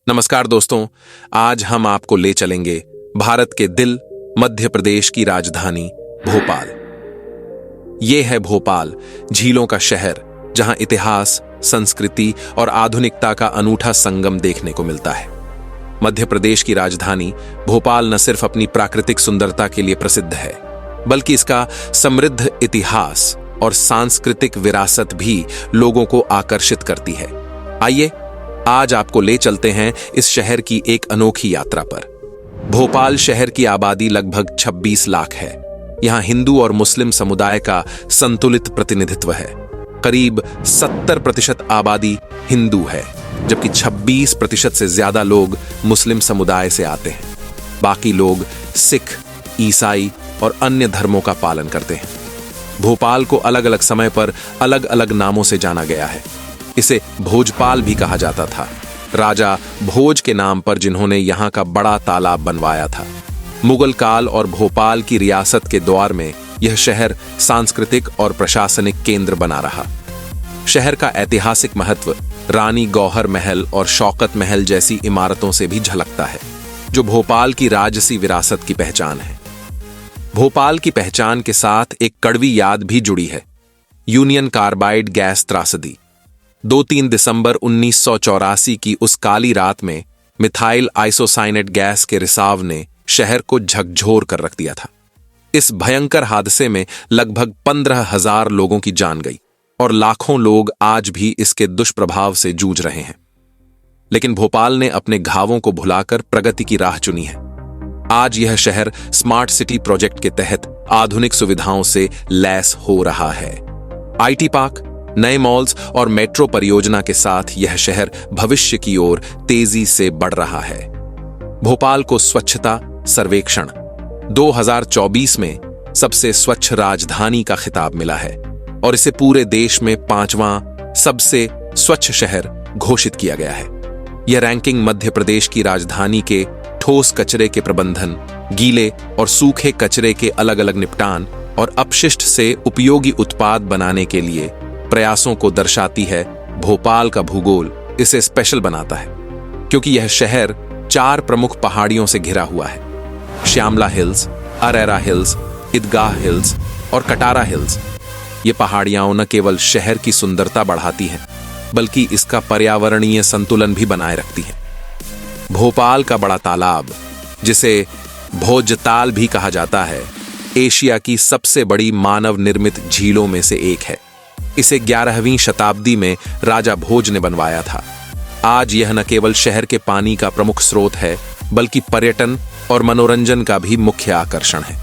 नमस्कार दोस्तों, आज हम आपको ले चलेंगे भारत के दिल मध्य प्रदेश की राजधानी भोपाल। ये है भोपाल, झीलों का शहर, जहां इतिहास, संस्कृति और आधुनिकता का अनूठा संगम देखने को मिलता है। मध्य प्रदेश की राजधानी भोपाल न सिर्फ अपनी प्राकृतिक सुंदरता के लिए प्रसिद्ध है, बल्कि इसका समृद्ध इतिहास और सांस्कृतिक विरासत भी लोगों को आकर्षित करती है। आइए आज आपको ले चलते हैं इस शहर की एक अनोखी यात्रा पर। भोपाल शहर की आबादी लगभग 26 लाख है। यहां हिंदू और मुस्लिम समुदाय का संतुलित प्रतिनिधित्व है। करीब 70% आबादी हिंदू है, जबकि 26% से ज्यादा लोग मुस्लिम समुदाय से आते हैं। बाकी लोग सिख, ईसाई और अन्य धर्मों का पालन करते हैं। भोपाल को अलग अलग समय पर अलग अलग नामों से जाना गया है। इसे भोजपाल भी कहा जाता था, राजा भोज के नाम पर, जिन्होंने यहाँ का बड़ा तालाब बनवाया था। मुगल काल और भोपाल की रियासत के दौर में यह शहर सांस्कृतिक और प्रशासनिक केंद्र बना रहा। शहर का ऐतिहासिक महत्व रानी गौहर महल और शौकत महल जैसी इमारतों से भी झलकता है, जो भोपाल की राजसी विरासत की पहचान है। भोपाल की पहचान के साथ एक कड़वी याद भी जुड़ी है, यूनियन कार्बाइड गैस त्रासदी। 2-3 दिसंबर 1984 की उस काली रात में मिथाइल आइसोसाइनेट गैस के रिसाव ने शहर को झकझोर कर रख दिया था। इस भयंकर हादसे में लगभग 15,000 लोगों की जान गई और लाखों लोग आज भी इसके दुष्प्रभाव से जूझ रहे हैं। लेकिन भोपाल ने अपने घावों को भुलाकर प्रगति की राह चुनी है। आज यह शहर स्मार्ट सिटी प्रोजेक्ट के तहत आधुनिक सुविधाओं से लैस हो रहा है। आईटी पार्क, नए मॉल्स और मेट्रो परियोजना के साथ यह शहर भविष्य की ओर तेजी से बढ़ रहा है। भोपाल को स्वच्छता सर्वेक्षण 2024 में सबसे स्वच्छ राजधानी का खिताब मिला है और इसे पूरे देश में 5वां सबसे स्वच्छ शहर घोषित किया गया है। यह रैंकिंग मध्य प्रदेश की राजधानी के ठोस कचरे के प्रबंधन, गीले और सूखे कचरे के अलग अलग निपटान और अपशिष्ट से उपयोगी उत्पाद बनाने के लिए प्रयासों को दर्शाती है। भोपाल का भूगोल इसे स्पेशल बनाता है, क्योंकि यह शहर 4 प्रमुख पहाड़ियों से घिरा हुआ है: श्यामला हिल्स, अरेरा हिल्स, ईदगाह हिल्स और कटारा हिल्स। ये पहाड़ियां न केवल शहर की सुंदरता बढ़ाती हैं, बल्कि इसका पर्यावरणीय संतुलन भी बनाए रखती हैं। भोपाल का बड़ा तालाब, जिसे भोजताल भी कहा जाता है, एशिया की सबसे बड़ी मानव निर्मित झीलों में से एक है। इसे 11वीं शताब्दी में राजा भोज ने बनवाया था। आज यह न केवल शहर के पानी का प्रमुख स्रोत है, बल्कि पर्यटन और मनोरंजन का भी मुख्य आकर्षण है।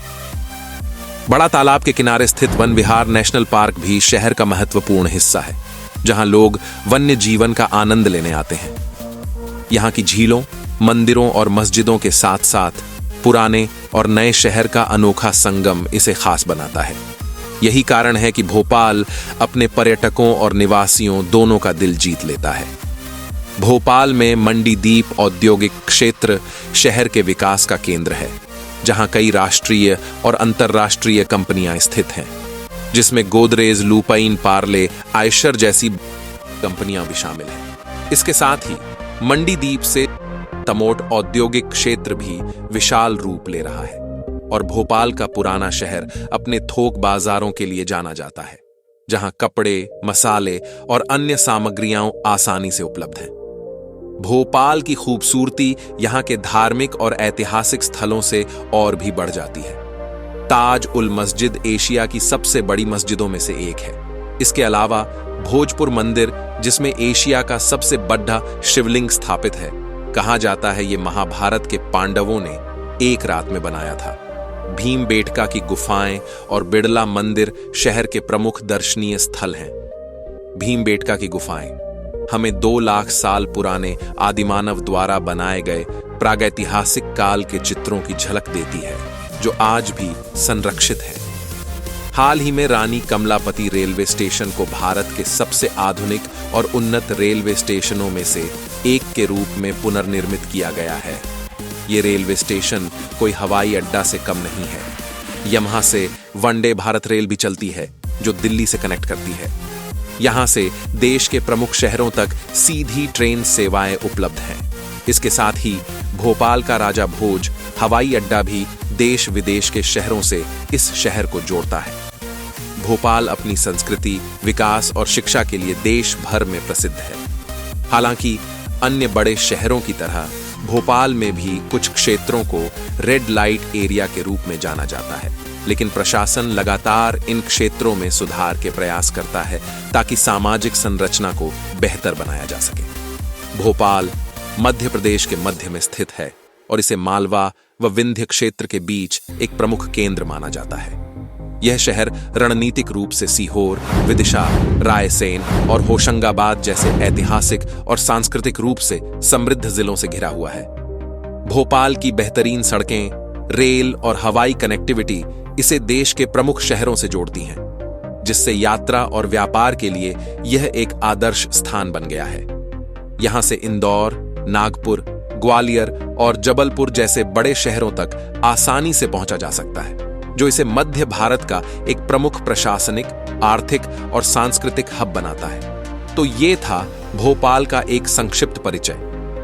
बड़ा तालाब के किनारे स्थित वन विहार नेशनल पार्क भी शहर का महत्वपूर्ण हिस्सा है, जहां लोग वन्य जीवन का आनंद लेने आते हैं। यहां की झीलों, मंदिरों और मस्जिदों के साथ साथ पुराने और नए शहर का अनोखा संगम इसे खास बनाता है। यही कारण है कि भोपाल अपने पर्यटकों और निवासियों दोनों का दिल जीत लेता है। भोपाल में मंडीदीप औद्योगिक क्षेत्र शहर के विकास का केंद्र है, जहां कई राष्ट्रीय और अंतर्राष्ट्रीय कंपनियां स्थित हैं, जिसमें गोदरेज, लुपाइन, पार्ले, आयशर जैसी कंपनियां भी शामिल हैं। इसके साथ ही मंडीदीप से तमोट औद्योगिक क्षेत्र भी विशाल रूप ले रहा है और भोपाल का पुराना शहर अपने थोक बाजारों के लिए जाना जाता है, जहां कपड़े, मसाले और अन्य सामग्रियां आसानी से उपलब्ध हैं। भोपाल की खूबसूरती यहां के धार्मिक और ऐतिहासिक स्थलों से और भी बढ़ जाती है। ताज उल मस्जिद एशिया की सबसे बड़ी मस्जिदों में से एक है। इसके अलावा भोजपुर मंदिर, जिसमें एशिया का सबसे बड़ा शिवलिंग स्थापित है, कहा जाता है ये महाभारत के पांडवों ने एक रात में बनाया था। भीमबेटका की गुफाएं और बिड़ला मंदिर शहर के प्रमुख दर्शनीय स्थल हैं। भीमबेटका की गुफाएं हमें 2 लाख साल पुराने आदिमानव द्वारा बनाए गए प्रागैतिहासिक काल के चित्रों की झलक देती है, जो आज भी संरक्षित है। हाल ही में रानी कमलापति रेलवे स्टेशन को भारत के सबसे आधुनिक और उन्नत रेलवे स्टेशनों में से एक के रूप में पुनर्निर्मित किया गया है। ये रेलवे स्टेशन कोई हवाई अड्डा से कम नहीं है। यहां से वनडे भारत रेल भी चलती है, जो दिल्ली से कनेक्ट करती है। यहां से देश के प्रमुख शहरों तक सीधी ट्रेन सेवाएं उपलब्ध हैं। इसके साथ ही भोपाल का राजा भोज हवाई अड्डा भी देश विदेश के शहरों से इस शहर को जोड़ता है। भोपाल अपनी संस्कृति, विकास और शिक्षा के लिए देश भर में प्रसिद्ध है। हालांकि अन्य बड़े शहरों की तरह भोपाल में भी कुछ क्षेत्रों को रेड लाइट एरिया के रूप में जाना जाता है, लेकिन प्रशासन लगातार इन क्षेत्रों में सुधार के प्रयास करता है ताकि सामाजिक संरचना को बेहतर बनाया जा सके। भोपाल मध्य प्रदेश के मध्य में स्थित है और इसे मालवा व विंध्य क्षेत्र के बीच एक प्रमुख केंद्र माना जाता है। यह शहर रणनीतिक रूप से सीहोर, विदिशा, रायसेन और होशंगाबाद जैसे ऐतिहासिक और सांस्कृतिक रूप से समृद्ध जिलों से घिरा हुआ है। भोपाल की बेहतरीन सड़कें, रेल और हवाई कनेक्टिविटी इसे देश के प्रमुख शहरों से जोड़ती हैं, जिससे यात्रा और व्यापार के लिए यह एक आदर्श स्थान बन गया है। यहां से इंदौर, नागपुर, ग्वालियर और जबलपुर जैसे बड़े शहरों तक आसानी से पहुंचा जा सकता है, जो इसे मध्य भारत का एक प्रमुख प्रशासनिक, आर्थिक और सांस्कृतिक हब बनाता है। तो ये था भोपाल का एक संक्षिप्त परिचय।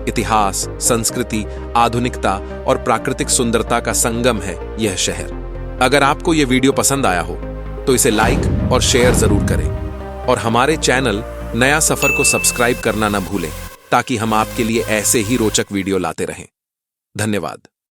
इतिहास, संस्कृति, आधुनिकता और प्राकृतिक सुंदरता का संगम है यह शहर। अगर आपको यह वीडियो पसंद आया हो तो इसे लाइक और शेयर जरूर करें और हमारे चैनल नया सफर को सब्सक्राइब करना न भूलें ताकि हम आपके लिए ऐसे ही रोचक वीडियो लाते रहें। धन्यवाद।